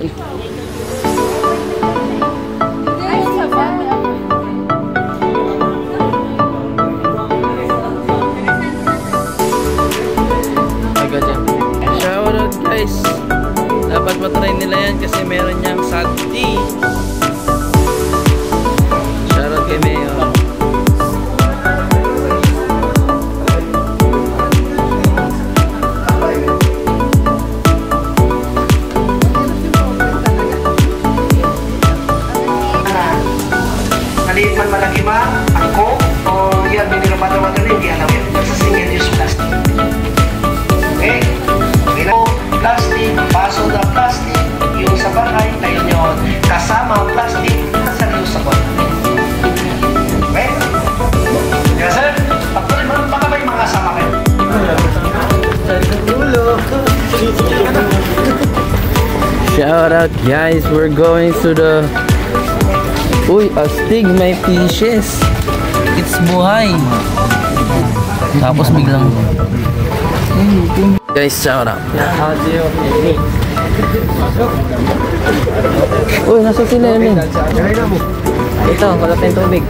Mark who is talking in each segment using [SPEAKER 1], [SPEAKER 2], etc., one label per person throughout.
[SPEAKER 1] Shoutout guys. Dapat matry nila yan kasi meron niyang sati. Shoutout kay Mayor.
[SPEAKER 2] Maliit man malaki man, ako, o yan, binirapatawagan na hindi alam yan. Sa single use plastic. Okay? Plastic, baso na plastic, yung sa bahay, tayo nyo, kasama plastic, sa reusable. Okay? Kaya sir, baka may mga kasama kayo.
[SPEAKER 1] Shout out guys, we're going to the... Uy, astig, may fishes. It's buhay. Tapos biglang... Guys, shout out. Uy, nasa sila yun. Ito, wala tayong tubig.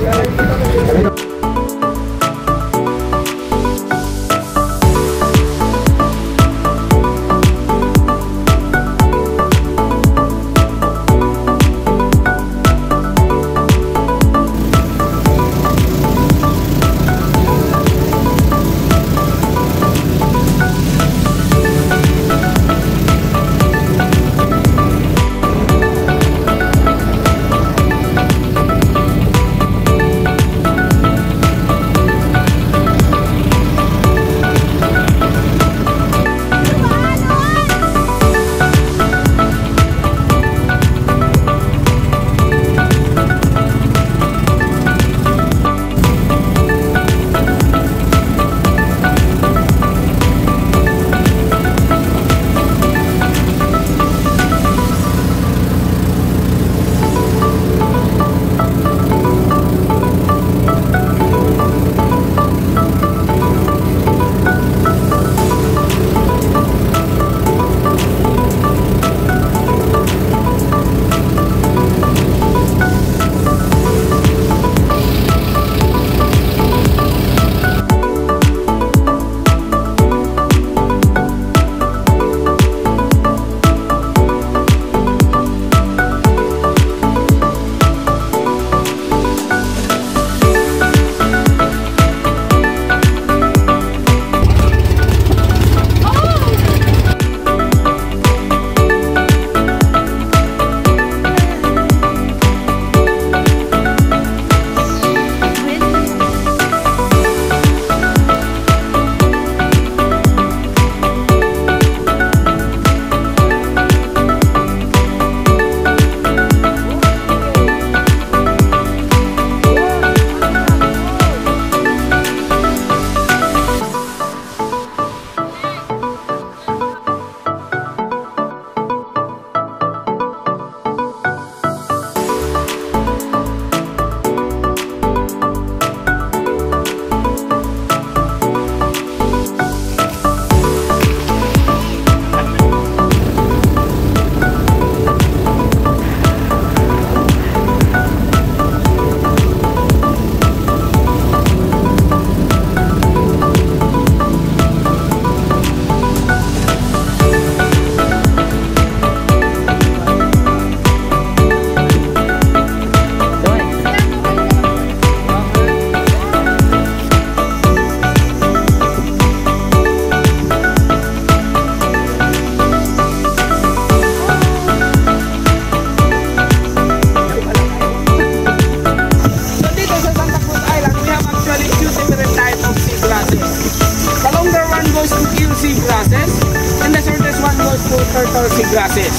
[SPEAKER 3] turtle seagrasses.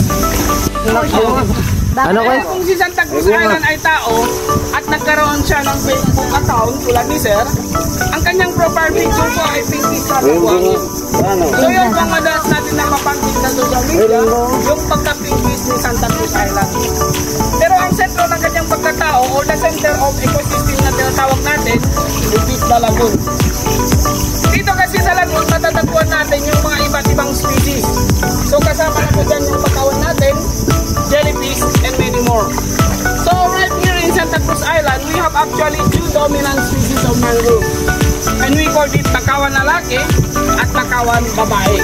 [SPEAKER 1] Ano ko?
[SPEAKER 3] Kung si Santa Cruz Island ay tao at nagkaroon siya ng Facebook account tulad ni Sir, ang kanyang profile picture po ay pinky sa buwangin. So yun pang madalas natin na mapansin sa social media, yung pagka-pinkies ni Santa Cruz Island. Pero ang sentro ng kanyang pagkatao o the center of ecosystem na tinatawag natin, is the lagoon. Dito kasi sa lagoon, matatagpuan natin yung mga iba't ibang species. So kasama na po dyan yung pagkawan natin, actually two dominant species of mangrove. And we call it bakawan lalaki at bakawan babae.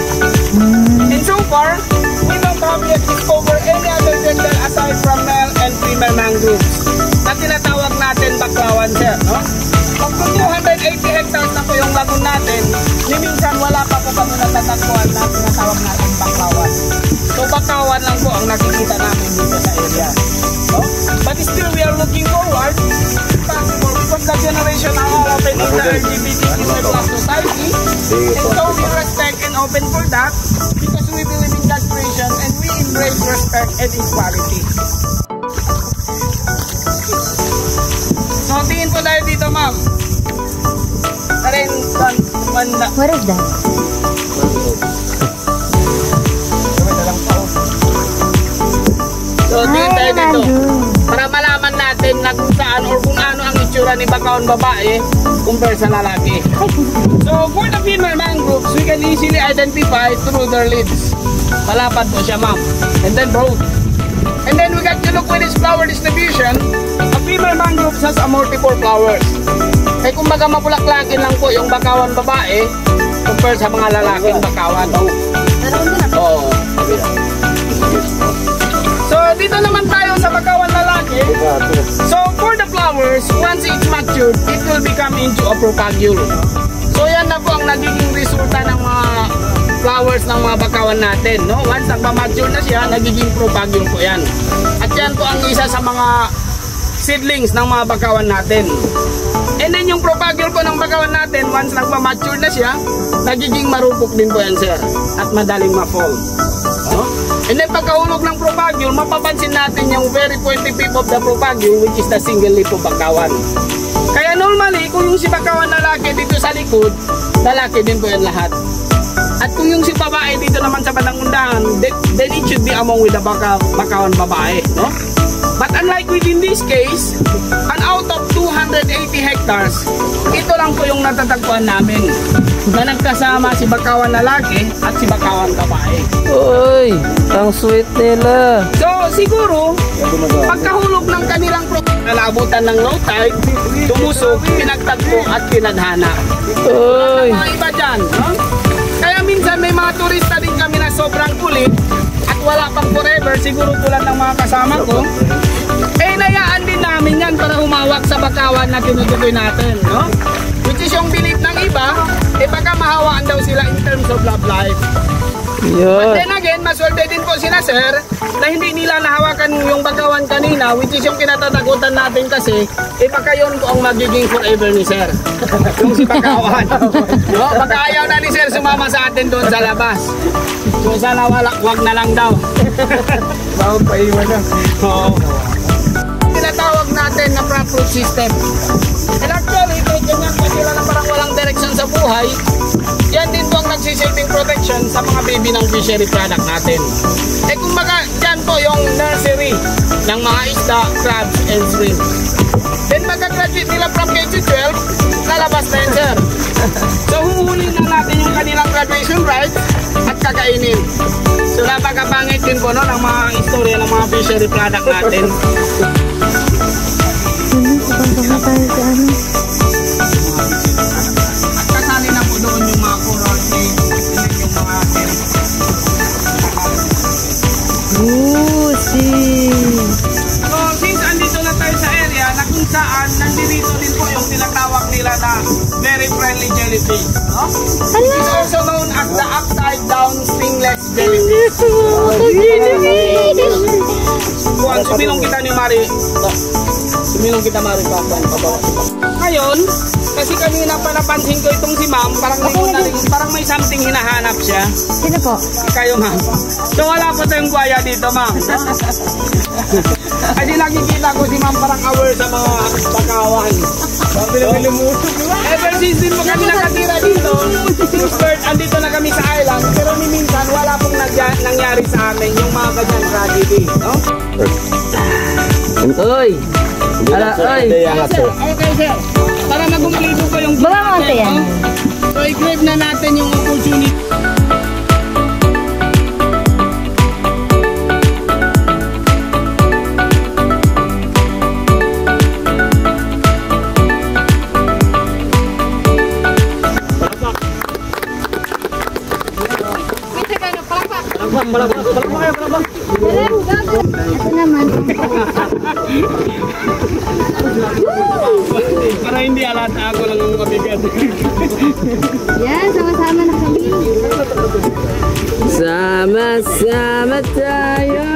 [SPEAKER 3] And so far, we don't have yet discovered any other gender aside from male and female mangroves na tinatawag natin baklawan, sir, no? Pag 280 hectares na po yung lagoon natin, minsan wala pa po kami natatagpuan na tinatawag natin baklawan. So bakawan lang po ang nakikita namin dito sa area. No? But still we are looking forward because the generation now are open in the LGBTQ+ society, and so we respect and open for that because we believe in God's creation and we embrace respect and equality. So tingin po tayo dito, ma'am.
[SPEAKER 4] What is that?
[SPEAKER 3] So tingin tayo dito para malaman natin na kung saan or kung ano ang itsura ni bakawan babae compare sa lalaki. So for the female mangroves, we can easily identify through their leaves. Palapad po siya, ma'am. And then broad. And then we got to look with its flower distribution. A female mangrove has a multiple flowers. Eh kung baga mapulaklakin lang po yung bakawan babae compare sa mga lalaking bakawan. Oo. So dito naman tayo sa bakawan lalaki. So for the flowers, once it's matured, it will become into a propagule. So yan na po ang nagiging resulta ng mga flowers ng mga bakawan natin, no? Once nagma-mature na siya, nagiging propagule po yan. At yan po ang isa sa mga seedlings ng mga bakawan natin. And then yung propagule po ng bakawan natin, once nagma-mature na siya, nagiging marupok din po yan, sir. At madaling ma-fall. No? And then pagkahulog ng propagule, mapapansin natin yung very pointy tip of the propagule, which is the single leaf of bakawan. Kaya normally, kung yung si bakawan lalaki dito sa likod, lalaki din po yan lahat. At kung yung si babae dito naman sa bandang undahan, then it should be among with the bakawan babae, no? But unlike within this case, and out of 280 hectares, ito lang po yung natatagpuan namin na nagkasama si bakawan lalaki at si bakawan babae.
[SPEAKER 1] Uy, ang sweet nila.
[SPEAKER 3] So siguro, pagkahulog ng kanilang nalabutan ng low tide, tumusog, pinagtagpo at pinadhana.
[SPEAKER 1] Uy.
[SPEAKER 3] Mga iba dyan, no? Kaya minsan may mga turista din kami na sobrang kulit at wala pang forever, siguro tulad ng mga kasama ko. Eh nayaan din namin yan para humawak sa bakawan na tinutukoy natin, no? Which is yung belief ng iba, eh baka mahawaan daw sila in terms of love life. But then again, maswerte din po sila, sir, na hindi nila nahawakan yung bakawan kanina, which is yung kinatatakutan natin kasi, eh baka yun po ang magiging forever ni sir. Yung si bakawan. No? Baka ayaw na ni sir sumama sa atin doon sa labas. So sana wag na lang daw. Bawang paiwan na. Oo. Tinatawag natin na crop root system. And actually, kahit ganyan pa sila na parang walang direction sa buhay, yan din po ang nagsisilbing protection sa mga baby ng fishery product natin. Eh kumbaga, dyan po yung nursery ng mga isda, crabs, and shrimp. Then magka-graduate nila from K-12, lalabas na yun, sir. So huhuli na natin yung kanilang graduation rights at kakainin. So napakapangit din po no, ng mga istorya ng mga fishery product natin. Kasali na po doon yung mga coral snakes, yung mga So since andito na tayo sa area na kung saan nandito din po yung tinatawag nila na very friendly jellyfish, no? It is also known as the upside down stingless jellyfish. Buwan, sumilong kita ni Mari. Sumilong kita Mari Papan. Ngayon, kasi kanina pa napansin ko itong si ma'am, parang may something hinahanap siya.
[SPEAKER 4] Sino po?
[SPEAKER 3] Kayo ma'am. So wala po tayong buhaya dito ma'am. Kasi nakikita ko si ma'am parang aware sa mga bakawan. Ever since din po kami nakatira dito, since birth, andito na kami sa island, pero ni minsan wala pong nangyari sa amin yung mga ganyan tragedy. No?
[SPEAKER 1] Uy. Ala, oy.
[SPEAKER 3] Okay sir. Para magumpleto ko yung
[SPEAKER 4] Baba mo yan.
[SPEAKER 3] So i-grab na natin yung opportunity.
[SPEAKER 4] Ito naman.
[SPEAKER 3] Para hindi alata ako lang ang mabigat.
[SPEAKER 4] Yan, sama-sama na kami.
[SPEAKER 1] Sama-sama tayo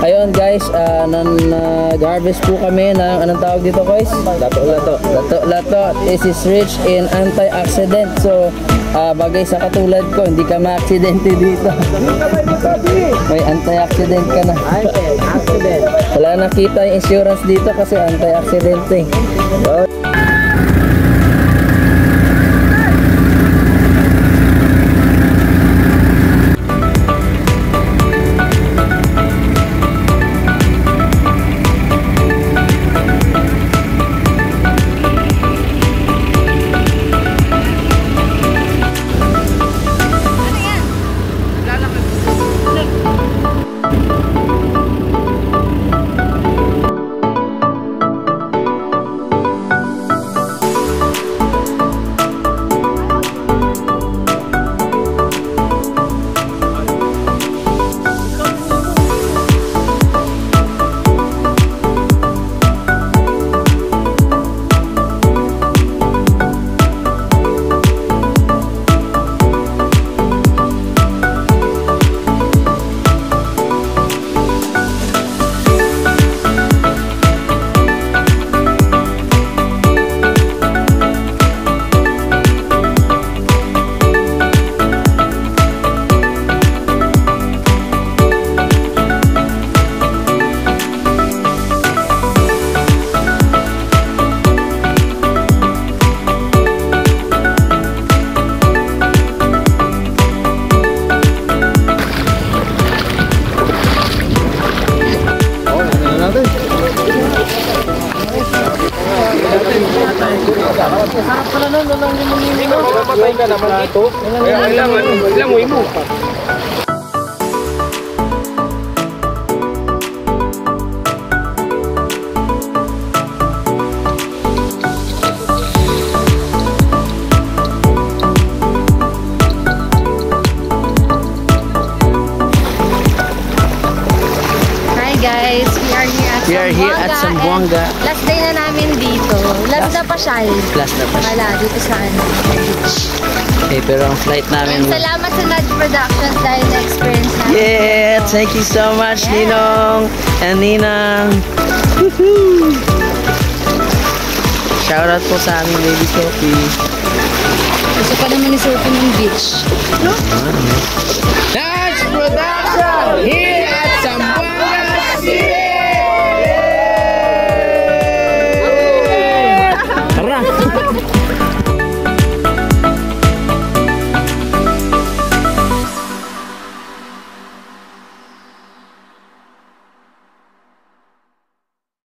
[SPEAKER 1] Ayun guys, nag-harvest po kami ng anong tawag dito guys? Lato. This is rich in antioxidant. So, bagay sa katulad ko, hindi ka ma-aksidente dito. May antioxidant ka na. Wala nakita yung insurance dito kasi antioxidant eh. So,
[SPEAKER 3] Sarap pala nun, walang limang-limang. Ikaw, mamatay ka naman dito. Ilang mo imo.
[SPEAKER 4] Guys, we are here at Zamboanga. Last day na namin dito. Last na pasyal. Wala, dito sa beach.
[SPEAKER 1] Okay, pero ang flight namin...
[SPEAKER 4] And salamat sa Nudge Productions dahil na-experience namin.
[SPEAKER 1] Yeah, thank you so much, Ninong and Ninang. Shoutout po sa aming baby Sophie.
[SPEAKER 4] Gusto pa naman ni Sophie ng beach. No?
[SPEAKER 1] Ah,